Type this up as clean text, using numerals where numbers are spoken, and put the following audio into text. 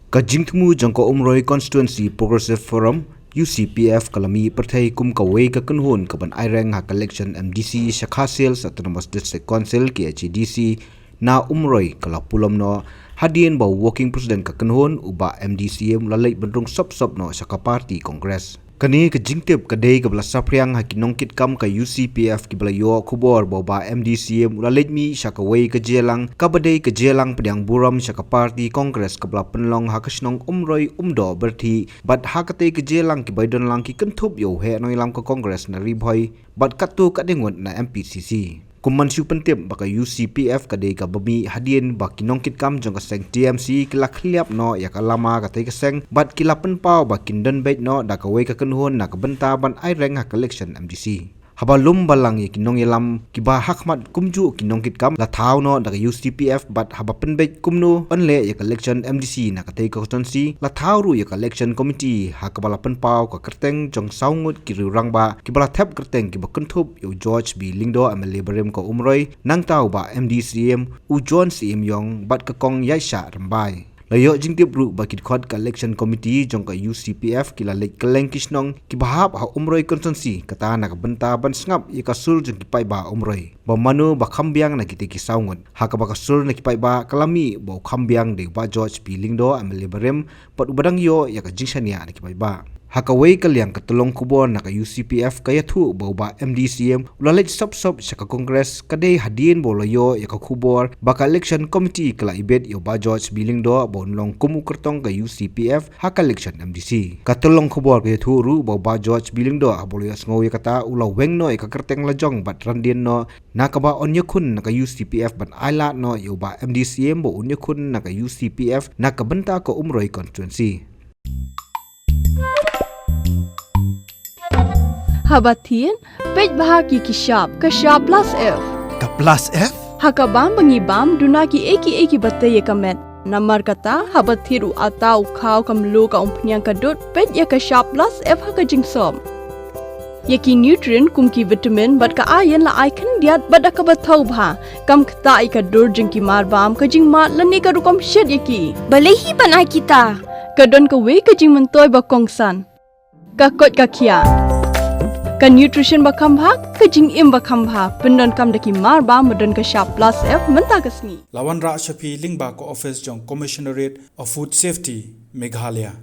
Kajingtmu jangko umroi constituency Progressive Forum UCPF kalami perthai kum kawei ka kunhun kaban aireng ha collection MDC Shakha Sales Autonomous District Council KHDC na umroi kala pulam no hadien ba working president ka kunhun uba MDCM lalai bendrung sop no Shakha Party Congress kani ka jingtep ka dei ka bla sapriang ha kinongkit kam ka UCPF ki bla yo khubor boba MDCM lalai mi Shakha wei ka jelang ka badei ka jelang pediang buram Shakha Party Congress ka bla penlong ha kasnong umroi umdo berthi bat ha ka te ka jelang ki baidon lang ki kentup yo he noi lam ka Congress na ribhoi bat katu ka dengot na MPCC kuman siu pentip baka UCPF kadai ka bami hadien ba kinongkit kam jong ka seng TMC kila khliap no ya ka lama ka te ka seng bat kila penpau ba kindan bait no da ka wei ka kenhon na ka benta ban ai reng ha collection MDC habalum balang ye kinong yelam kiba hakmat kumju kinongkit kam la thau no da ka UCPF bat haba penbait kumnu panle ya collection MDC na ka te ka constituency la thau ru ya collection committee ha ka bala penpau ka kerteng jong saungut ki rang ba ki bala thep kerteng ki ba kentup yo George B Lingdo amle berem ko umroi nang tau ba MDCM u John CM Yong bat ka kong yaisha rambai layo jingtip ru bakit khod collection committee jong ka UCPF kila lek keleng kisnong ki bahap ha umroi constituency kata na ka benta ban sngap ye ka sul jong ki pai ba umroi ba manu ba khambiang na kiti ki saungot ha ka ba ka sul na ki pai ba kalami ba khambiang de ba George P Lingdo amle berem pat ubadang yo ya ka jingsania na ki pai ba hakawei kaliang katulong kubor na ka UCPF kaya thu boba MDCM ulalej sop Shakha Congress kadai hadien bolayo ya ka kubor baka election committee kala ibet yo ba George Bilingdo bonlong kumu kertong ka UCPF ha election MDC katulong kubor kaya thu ru boba George Bilingdo abolo sngo ya kata ula wengno ya ka kerteng lajong bat randien no nakaba onyakun na ka UCPF ban aila no yo ba MDCM bo onyakun na ka UCPF na ka benta ko umroi constituency Habatin, pej bahagi kishap, kashap plus F. Ka plus F? Hakabam bangibam dunaki eki batay kamet. Namar kata habathiru atau khau kamlu ka umpnyang kadut pej ya kashap plus F hakajingsom. Yaki nutrient kumki vitamin bat ka ayan la icon diat bat akabathau bha kam kta ika dur jingki marbam kajing mat lani ka rukom shed yaki. Balehi banai kita. Kadon ka we kajing mentoy ba kongsan. Ka kot ka kia. Ka nutrition ba khambha kajing im ba khambha pendon kam daki marba modon ka sharp plus F menta kasni Lawan Ra Shafi Lingba ko office jong Commissionerate of Food Safety Meghalaya